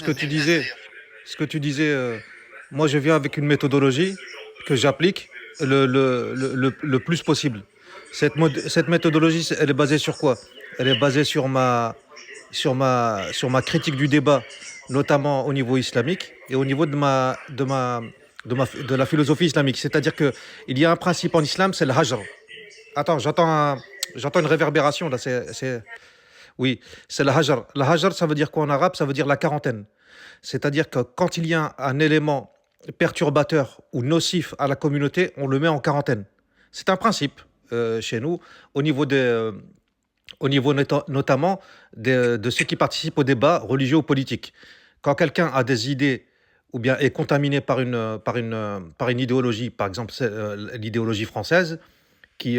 ce que tu disais, ce que tu disais, moi je viens avec une méthodologie que j'applique le plus possible. Cette méthodologie, elle est basée sur quoi? Elle est basée sur ma critique du débat, notamment au niveau islamique et au niveau de la philosophie islamique. C'est-à-dire que il y a un principe en islam, c'est le hajr. Attends, j'entends une réverbération là. Oui, c'est le hajr. Le hajr, ça veut dire quoi en arabe? Ça veut dire la quarantaine. C'est-à-dire que quand il y a un élément perturbateur ou nocif à la communauté, on le met en quarantaine. C'est un principe chez nous, au niveau, au niveau notamment de ceux qui participent au débat religieux ou politique. Quand quelqu'un a des idées ou bien est contaminé par une idéologie, par exemple l'idéologie française, qui,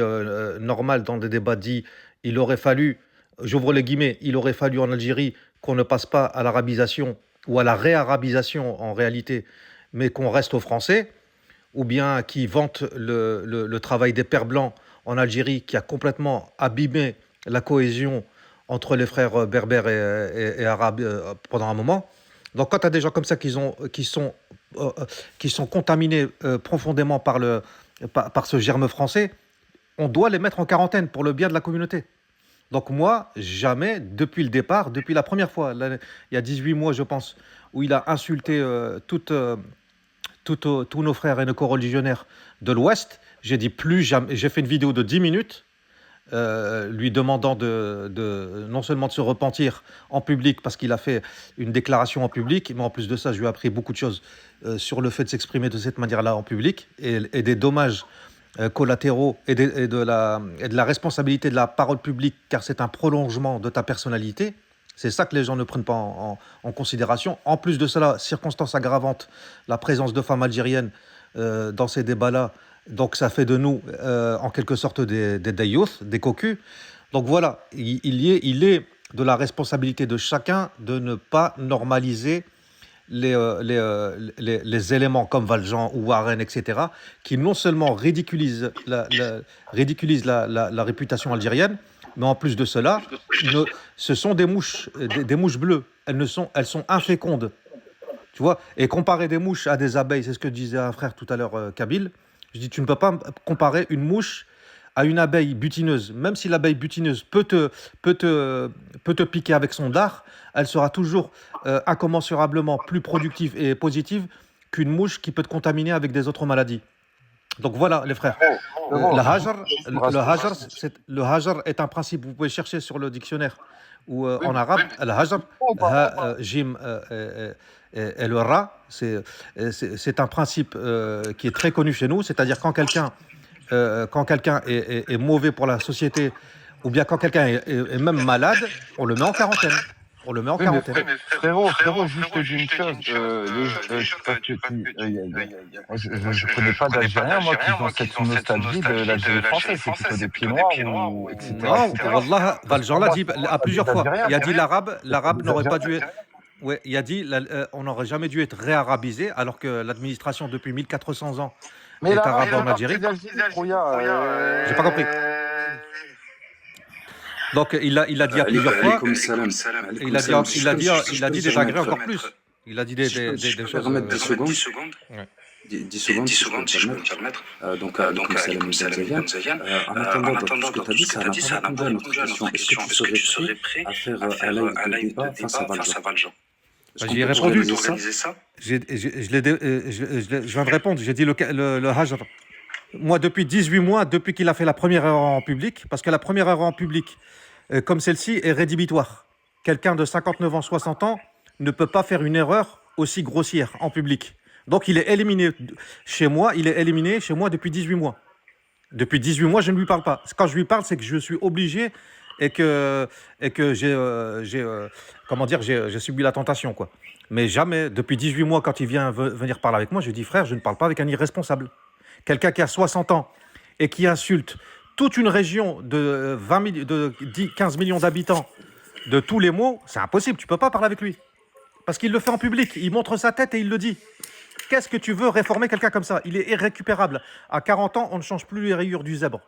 normal, dans des débats dit il aurait fallu, j'ouvre les guillemets, il aurait fallu en Algérie qu'on ne passe pas à l'arabisation ou à la réarabisation en réalité, mais qu'on reste au français, ou bien qui vante le travail des Pères Blancs en Algérie qui a complètement abîmé la cohésion entre les frères berbères et arabes pendant un moment. Donc quand tu as des gens comme ça euh, qui sont contaminés profondément par ce germe français, on doit les mettre en quarantaine pour le bien de la communauté. Donc moi, jamais, depuis le départ, depuis la première fois, il y a 18 mois je pense, où il a insulté tous nos frères et nos coreligionnaires de l'Ouest, j'ai dit plus jamais, j'ai fait une vidéo de 10 minutes lui demandant non seulement de se repentir en public parce qu'il a fait une déclaration en public, mais en plus de ça, je lui ai appris beaucoup de choses sur le fait de s'exprimer de cette manière-là en public et des dommages collatéraux et de la responsabilité de la parole publique, car c'est un prolongement de ta personnalité. C'est ça que les gens ne prennent pas en considération. En plus de cela, circonstance aggravante, la présence de femmes algériennes dans ces débats-là. Donc ça fait de nous, en quelque sorte, des dayout, des cocus. Donc voilà, il est de la responsabilité de chacun de ne pas normaliser les éléments comme Valjean ou Warren, etc., qui non seulement ridiculisent la réputation algérienne, mais en plus de cela, ce sont des mouches, des mouches bleues. Elles sont infécondes. Tu vois, et comparer des mouches à des abeilles, c'est ce que disait un frère tout à l'heure, Kabyle. Je dis, tu ne peux pas comparer une mouche à une abeille butineuse. Même si l'abeille butineuse peut te piquer avec son dard, elle sera toujours incommensurablement plus productive et positive qu'une mouche qui peut te contaminer avec des autres maladies. Donc voilà, les frères. Bon, Le hajar est un principe, vous pouvez chercher sur le dictionnaire ou oui, en arabe, le hajar, jim et le ra, c'est un principe qui est très connu chez nous, c'est-à-dire quand quelqu'un est mauvais pour la société, ou bien quand quelqu'un est même malade, on le met en quarantaine. On le met en oui, mais quarantaine. frérot, juste dis une chose. Parce que moi, je connais pas d'Algériens, moi, qui ont cette nostalgie de l'Algérie française. C'est plutôt des pieds noirs, ou etc., Non, etc. Wallah, Valjean Pour l'a moi, dit c'est à pas des plusieurs fois. Algériens. Il a dit l'arabe Des n'aurait pas Algériens. dû être. Ouais, il a dit on n'aurait jamais dû être réarabisé, alors que l'administration depuis 1400 ans Mais est l'arabe arabe fait en partie Algérie. de l'Algérie, Trouilla. J'ai pas compris. Donc il a dit à plusieurs fois, Alaykoum salam. et Alaykoum salam. Si je peux il a dit me des dinguereries permettre, encore plus. Il a dit si je des peux me choses. permettre 10 secondes, Ouais. 10 secondes, si je peux me permettre. Donc, alaykoum salam, Monsieur Zayan. En attendant, dans tout ce que tu as dit, ça n'a pas répondu à notre question. Est-ce que tu serais prêt à faire un live de débat face à Valjean? Est-ce qu'on J'y ai peut répondu. organiser ça? Je viens de répondre. J'ai dit le Hajr. Moi, depuis 18 mois, depuis qu'il a fait la première erreur en public, parce que la première erreur en public, comme celle-ci, est rédhibitoire. Quelqu'un de 59 ans, 60 ans, ne peut pas faire une erreur aussi grossière en public. Donc, il est éliminé chez moi. Il est éliminé chez moi depuis 18 mois. Depuis 18 mois, je ne lui parle pas. Quand je lui parle, c'est que je suis obligé et que comment dire, j'ai subi la tentation, quoi. Mais jamais, depuis 18 mois, quand il vient venir parler avec moi, je dis, frère, je ne parle pas avec un irresponsable. Quelqu'un qui a 60 ans et qui insulte toute une région de 15 millions d'habitants de tous les mots, c'est impossible, tu peux pas parler avec lui. Parce qu'il le fait en public, il montre sa tête et il le dit. Qu'est-ce que tu veux réformer quelqu'un comme ça? Il est irrécupérable. À 40 ans, on ne change plus les rayures du zèbre.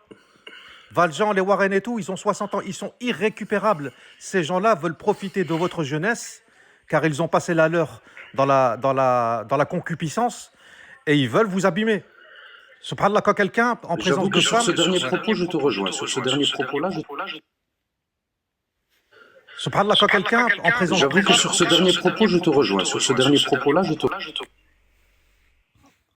Valjean, les Warren et tout, ils ont 60 ans, ils sont irrécupérables. Ces gens-là veulent profiter de votre jeunesse car ils ont passé la leur dans la concupiscence et ils veulent vous abîmer. Subhanallah, quand quelqu'un en présence J'avoue de que sur femmes, ce dernier propos, je te rejoins. Sur ce dernier propos-là, subhanallah, quand quelqu'un en présence j'avoue que sur ce dernier propos, je te rejoins. Sur ce dernier propos-là, je te